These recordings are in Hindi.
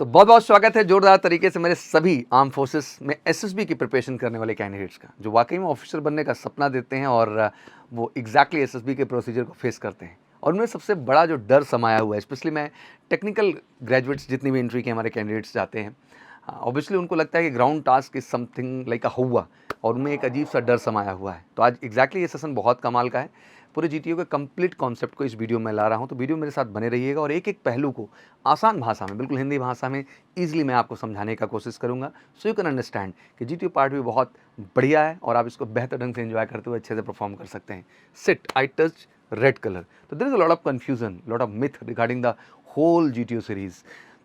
तो बहुत बहुत स्वागत है जोरदार तरीके से मेरे सभी आर्म फोर्सेस में एसएसबी की प्रिपरेशन करने वाले कैंडिडेट्स का, जो वाकई में ऑफिसर बनने का सपना देते हैं और वो एग्जैक्टली एसएसबी के प्रोसीजर को फेस करते हैं। और उनमें सबसे बड़ा जो डर समाया हुआ है, स्पेशली मैं टेक्निकल ग्रेजुएट्स जितनी भी एंट्री के हमारे कैंडिडेट्स जाते हैं, ऑब्वियसली उनको लगता है कि ground task is something like अ हौवा, और उनमें एक अजीब सा डर समाया हुआ है। तो आज एग्जैक्टली ये सेशन बहुत कमाल का है। पूरे जीटीओ के कंप्लीट कॉन्सेप्ट को इस वीडियो में ला रहा हूँ, तो वीडियो मेरे साथ बने रहिएगा और एक एक पहलू को आसान भाषा में, बिल्कुल हिंदी भाषा में ईजिली मैं आपको समझाने का कोशिश करूँगा, सो यू कैन अंडरस्टैंड कि जीटीओ पार्ट भी बहुत बढ़िया है और आप इसको बेहतर ढंग से एंजॉय करते हुए अच्छे से परफॉर्म कर सकते हैं। सिट आई टच रेड कलर, तो there is a lot of confusion, lot of myth regarding the whole GTO series.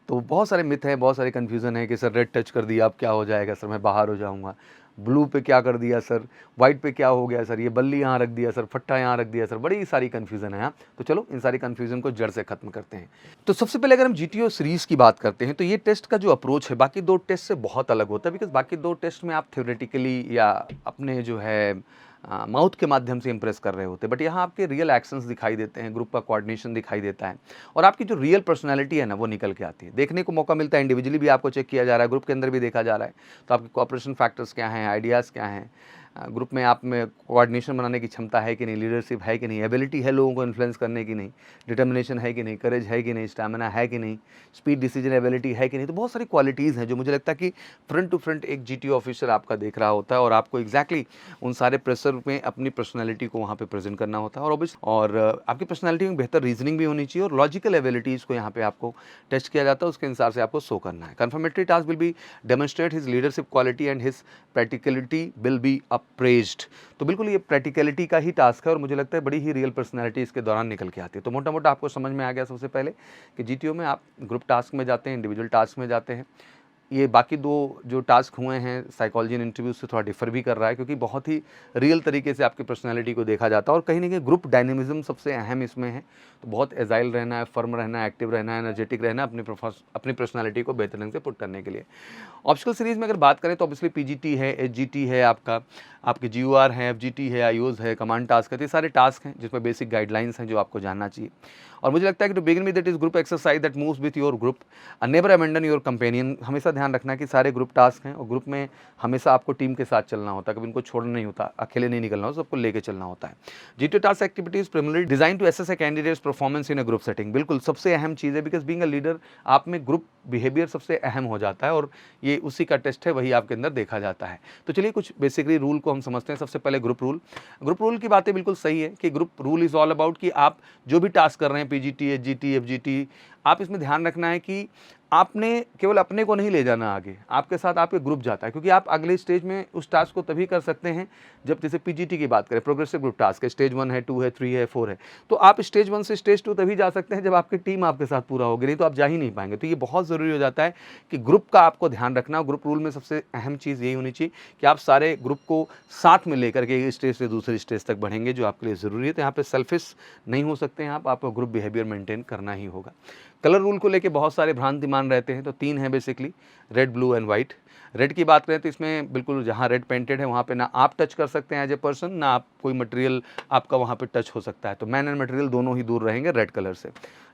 तो बहुत सारे मिथ हैं, बहुत सारे कन्फ्यूज़न है कि सर रेड टच कर दिया अब क्या हो जाएगा, सर मैं बाहर हो जाऊंगा, ब्लू पे क्या कर दिया सर, वाइट पे क्या हो गया सर, ये बल्ली यहाँ रख दिया सर, फट्टा यहाँ रख दिया सर, बड़ी सारी कन्फ्यूज़न है यहाँ। तो चलो इन सारी कन्फ्यूज़न को जड़ से खत्म करते हैं। तो सबसे पहले अगर हम जीटीओ सीरीज़ की बात करते हैं, तो ये टेस्ट का जो अप्रोच है बाकी दो टेस्ट से बहुत अलग होता है, बिकॉज बाकी दो टेस्ट में आप थ्योरेटिकली या अपने जो है माउथ के माध्यम से इंप्रेस कर रहे होते हैं, बट यहाँ आपके रियल एक्शंस दिखाई देते हैं, ग्रुप का कोऑर्डिनेशन दिखाई देता है और आपकी जो रियल पर्सनालिटी है ना वो निकल के आती है। देखने को मौका मिलता है, इंडिविजुअली भी आपको चेक किया जा रहा है, ग्रुप के अंदर भी देखा जा रहा है। तो आपके कोऑपरेशन फैक्टर्स क्या हैं, आइडियाज़ क्या हैं, ग्रुप में आप में कोऑर्डिनेशन बनाने की क्षमता है कि नहीं, लीडरशिप है कि नहीं, एबिलिटी है लोगों को इन्फ्लुएंस करने की नहीं, डिटर्मिनेशन है कि नहीं, करेज है कि नहीं, स्टैमिना है कि नहीं, स्पीड डिसीजन एबिलिटी है कि नहीं। तो बहुत सारी क्वालिटीज़ हैं जो मुझे लगता है कि फ्रंट टू फ्रंट एक जीटीओ ऑफिसर आपका देख रहा होता है और आपको एग्जैक्टली उन सारे प्रेशर में अपनी पर्सनैलिटी को वहाँ पे प्रेजेंट करना होता है। और आपकी पर्सनैलिटी में बेहतर रीजनिंग भी होनी चाहिए और लॉजिकल एबिलिटीज़ को यहाँ पे आपको टेस्ट किया जाता है, उसके अनुसार से आपको शो करना है। Confirmatory task will be demonstrate his leadership quality and his practicality will be appraised. तो बिल्कुल ये प्रैक्टिकलिटी का ही टास्क है और मुझे लगता है बड़ी ही रियल पर्सनैलिटी इसके दौरान निकल के आती है। तो मोटा मोटा आपको समझ में आ गया सबसे पहले कि जीटीओ में आप ग्रुप टास्क में जाते हैं, इंडिविजुअल टास्क में जाते हैं। ये बाकी दो जो टास्क हुए हैं साइकोलॉजी एंड इंटरव्यू से थोड़ा डिफर भी कर रहा है, क्योंकि बहुत ही रियल तरीके से आपकी पर्सनालिटी को देखा जाता है और कहीं ना कहीं ग्रुप डायनेमिज्म सबसे अहम इसमें है। तो बहुत एजाइल रहना है, फर्म रहना है, एक्टिव रहना है, एनर्जेटिक रहना है अपनी पर्सनालिटी को बेहतर ढंग से पुट करने के लिए। ऑप्शनल सीरीज़ में अगर बात करें तो ऑब्वियसली पीजीटी है, एचजीटी है, आपके जीयूआर है, एफजीटी है, आईओज है, कमांड टास्क है। ये सारे टास्क हैं जिसमें बेसिक गाइडलाइंस हैं जो आपको जानना चाहिए। और मुझे लगता है कि to begin with that is group exercise that moves with your group, never abandon your companion. हमेशा ध्यान रखना है कि सारे ग्रुप टास्क हैं और ग्रुप में हमेशा आपको टीम के साथ चलना होता है, कभी इनको छोड़ना नहीं होता, अकेले नहीं निकलना होता, सबको लेके चलना होता है। GTO task activities primarily design to assess a candidate's performance in a group setting. बिल्कुल सबसे अहम चीज़ है, बिकॉज बीइंग अ लीडर आप में ग्रुप बिहेवियर सबसे अहम हो जाता है और ये उसी का टेस्ट है, वही आपके अंदर देखा जाता है। तो चलिए कुछ बेसिकली रूल को हम समझते हैं। सबसे पहले ग्रुप रूल की बातें बिल्कुल सही है कि group rule is all about कि आप जो भी टास्क कर रहे हैं, पीजीटी, एचजीटी, एफजीटी, आप इसमें ध्यान रखना है कि आपने केवल अपने को नहीं ले जाना आगे, आपके साथ आपके ग्रुप जाता है, क्योंकि आप अगले स्टेज में उस टास्क को तभी कर सकते हैं जब, जैसे पीजीटी की बात करें, प्रोग्रेसिव ग्रुप टास्क है, स्टेज 1 है, 2 है, 3 है, 4 है, तो आप स्टेज 1 से स्टेज 2 तभी जा सकते हैं जब आपकी टीम आपके साथ पूरा होगी, नहीं तो आप जा ही नहीं पाएंगे। तो ये बहुत ज़रूरी हो जाता है कि ग्रुप का आपको ध्यान रखना। ग्रुप रूल में सबसे अहम चीज़ यही होनी चाहिए कि आप सारे ग्रुप को साथ में लेकर के एक स्टेज से दूसरे स्टेज तक बढ़ेंगे, जो आपके लिए ज़रूरी है। तो यहाँ पे सेल्फिश नहीं हो सकते हैं आपको ग्रुप बिहेवियर मेंटेन करना ही होगा। कलर रूल को लेके बहुत सारे भ्रांति मान रहते हैं, तो 3 है basically, red, blue and white. Red की बात करें तो इसमें बिल्कुल जहाँ रेड पेंटेड है वहाँ पे ना आप टच कर सकते हैं एज ए पर्सन, ना आप कोई मटेरियल आपका वहाँ पे टच हो सकता है। तो मैन एंड मटेरियल दोनों ही दूर रहेंगे रेड कलर से।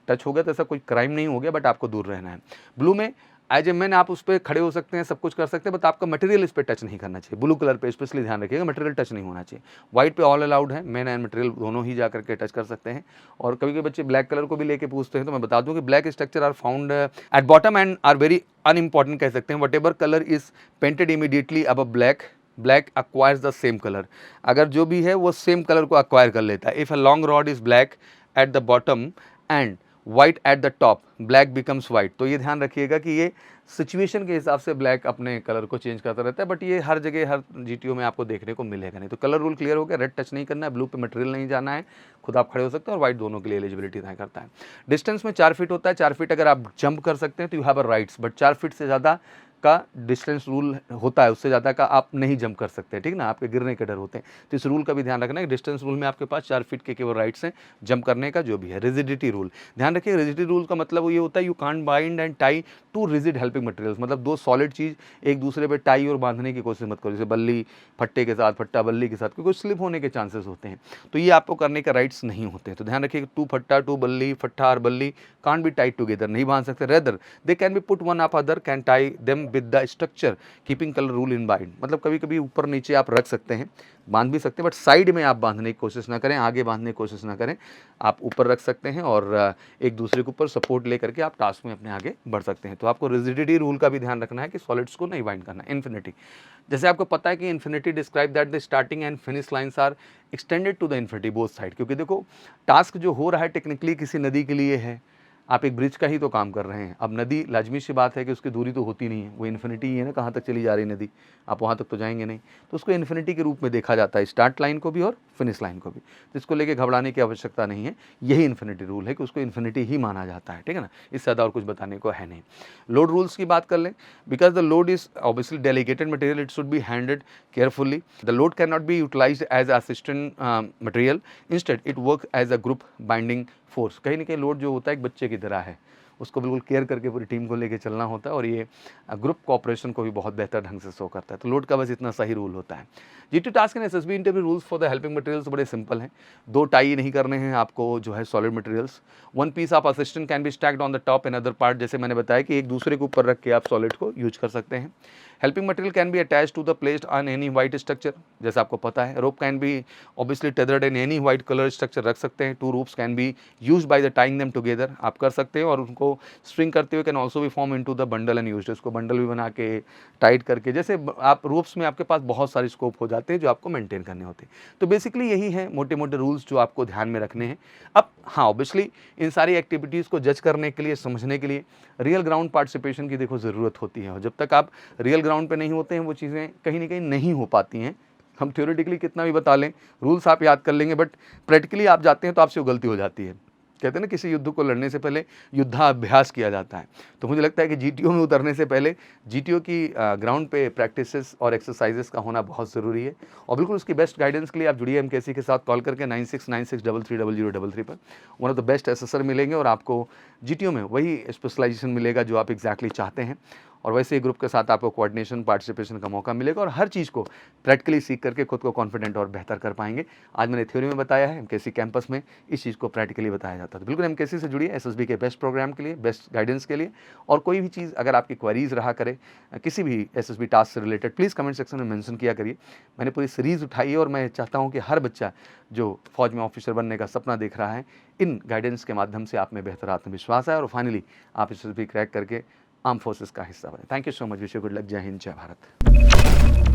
टच हो गया तो ऐसा कोई क्राइम नहीं हो गया, बट आपको दूर रहना है। ब्लू में एज ए मैन आप उस पर खड़े हो सकते हैं, सब कुछ कर सकते हैं, बट आपका मटेरियल इस पर टच नहीं करना चाहिए। ब्लू कलर पे स्पेशली ध्यान रखिएगा, मटेरियल टच नहीं होना चाहिए। व्हाइट पे ऑल अलाउड है, मैन एंड मटेरियल दोनों ही जा करके टच कर सकते हैं। और कभी कभी बच्चे ब्लैक कलर को भी लेके पूछते हैं, तो मैं बता दूं कि black structure are found at bottom and are very unimportant कह सकते हैं। Whatever colour is painted immediately अब black, black acquires the same colour. अगर जो भी है वो सेम कलर को अक्वायर कर लेता है। If a long rod is black at the bottom and white at the top, black becomes white. तो ये ध्यान रखिएगा कि ये सिचुएशन के हिसाब से ब्लैक अपने कलर को चेंज करता रहता है, बट ये हर जगह हर जीटीओ में आपको देखने को मिलेगा नहीं। तो कलर रूल क्लियर हो गया, रेड टच नहीं करना है, ब्लू पे मटेरियल नहीं जाना है, खुद आप खड़े हो सकते हैं, और व्हाइट दोनों के लिए एलिजिबिलिटी तय करता है। डिस्टेंस में 4 फीट होता है, 4 फीट अगर आप जंप कर सकते हैं तो you have a rights, but 4 feet से ज़्यादा का डिस्टेंस रूल होता है, उससे ज़्यादा का आप नहीं जंप कर सकते, ठीक ना, आपके गिरने के डर होते हैं। तो इस रूल का भी ध्यान रखना है कि डिस्टेंस रूल में आपके पास 4 फीट के केवल राइट्स हैं जंप करने का जो भी है। रिजिडिटी रूल, ध्यान रखिए रिजिडिटी रूल का मतलब ये होता है you can't bind and tie two rigid helping materials, मतलब दो सॉलिड चीज़ एक दूसरे पे टाई और बांधने की कोशिश मत करो, जैसे बल्ली फट्टे के साथ, फट्टा बल्ली के साथ, क्योंकि स्लिप होने के चांसेस होते हैं, तो ये आपको करने का राइट्स नहीं होते हैं। तो ध्यान रखिए टू फट्टा, टू बल्ली, फट्टा और बल्ली कांट बी टाइड टुगेदर, नहीं बांध सकते, rather they can be put one up other can tie them with the structure keeping colour rule in bind, मतलब कभी कभी ऊपर नीचे आप रख सकते हैं, बांध भी सकते हैं, बट साइड में आप बांधने की कोशिश ना करें, आगे बांधने की कोशिश ना करें, आप ऊपर रख सकते हैं और एक दूसरे के ऊपर सपोर्ट ले करके आप टास्क में अपने आगे बढ़ सकते हैं। तो आपको रिजिडिटी रूल का भी ध्यान रखना है कि सॉलिड्स को नहीं बाइंड करना। इन्फिनिटी, जैसे आपको पता है कि infinity describe that the starting and finish lines are extended to the infinity both side, क्योंकि देखो टास्क जो हो रहा है टेक्निकली किसी नदी के लिए है, आप एक ब्रिज का ही तो काम कर रहे हैं। अब नदी लाजमी सी बात है कि उसकी दूरी तो होती नहीं है, वो इन्फिनिटी ही है ना, कहाँ तक चली जा रही नदी, आप वहाँ तक तो जाएंगे नहीं, तो उसको इन्फिनिटी के रूप में देखा जाता है, स्टार्ट लाइन को भी और फिनिश लाइन को भी, तो इसको लेके घबराने की आवश्यकता नहीं है। यही इन्फिनिटी रूल है कि उसको इन्फिनिटी ही माना जाता है, ठीक है ना, इससे ज़्यादा और कुछ बताने को है नहीं। लोड रूल्स की बात कर लें, because the load is obviously delegated material, it should be handed carefully, the load can not be utilised as assistant material, instead it work as a group binding force. कहीं ना कहीं लोड जो होता है एक बच्चे की तरह है, उसको बिल्कुल केयर करके पूरी टीम को लेके चलना होता है और ये ग्रुप कोऑपरेशन को भी बहुत बेहतर ढंग से शो करता है। तो लोड का बस इतना सही रूल होता है। GT task and SSB interview rules for the helping materials बड़े सिंपल हैं, दो टाई नहीं करने हैं आपको जो है solid materials, one piece of assistant can be stacked on the top and other part, जैसे मैंने बताया कि एक दूसरे के ऊपर रख के आप सॉलिड को यूज कर सकते हैं। Helping material can be attach to the placed on any white structure, जैसा आपको पता है। Rope can be obviously tethered in any white colour structure, रख सकते हैं। Two ropes can be used by the tying them together, आप कर सकते हैं, और उनको स्ट्रिंग करते हुए कैन ऑल्सो भी form into the bundle and used, उसको बंडल भी बना के टाइट करके, जैसे आप रोप्स में आपके पास बहुत सारे स्कोप हो जाते हैं जो आपको मेंटेन करने होते हैं। तो बेसिकली यही है मोटे मोटे रूल्स जो आपको ध्यान में रखने हैं। अब हाँ, ऑब्वियसली इन सारी एक्टिविटीज़ को जज करने के लिए, समझने के लिए रियल ग्राउंड पार्टिसिपेशन की देखो ज़रूरत होती है, और जब तक आप रियल ग्राउंड पे नहीं होते हैं वो चीज़ें कहीं ना कहीं नहीं हो पाती हैं। हम थ्योरेटिकली कितना भी बता लें, रूल्स आप याद कर लेंगे, बट प्रैक्टिकली आप जाते हैं तो आपसे वो गलती हो जाती है। कहते हैं ना किसी युद्ध को लड़ने से पहले युद्धाभ्यास किया जाता है, तो मुझे लगता है कि जीटीओ में उतरने से पहले जीटीओ की ग्राउंड पे प्रैक्टिसेस और एक्सरसाइजेस का होना बहुत ज़रूरी है। और बिल्कुल उसकी बेस्ट गाइडेंस के लिए आप जुड़िए एमकेसी के साथ, कॉल करके 9696330033 पर one of the best assessor मिलेंगे और आपको जीटीओ में वही स्पेशलाइजेशन मिलेगा जो आप एग्जैक्टली चाहते हैं। और वैसे ही ग्रुप के साथ आपको कोऑर्डिनेशन पार्टिसिपेशन का मौका मिलेगा और हर चीज़ को प्रैक्टिकली सीख करके खुद को कॉन्फिडेंट और बेहतर कर पाएंगे। आज मैंने थ्योरी में बताया है, एमकेसी कैंपस में इस चीज़ को प्रैक्टिकली बताया जाता है। तो बिल्कुल एमकेसी से जुड़िए एसएसबी के बेस्ट प्रोग्राम के लिए, बेस्ट गाइडेंस के लिए। और कोई भी चीज़ अगर आपकी क्वेरीज रहा करे किसी भी एसएसबी टास्क से रिलेटेड, प्लीज़ कमेंट सेक्शन में मेंशन किया करिए। मैंने पूरी सीरीज़ उठाई है और मैं चाहता हूँ कि हर बच्चा जो फौज में ऑफिसर बनने का सपना देख रहा है, इन गाइडेंस के माध्यम से आप में बेहतर आत्मविश्वास है और फाइनली आप एसएसबी क्रैक करके आर्म फोर्सेस का हिस्सा बने। Thank you so much, wish you good luck, जय हिंद, जय भारत।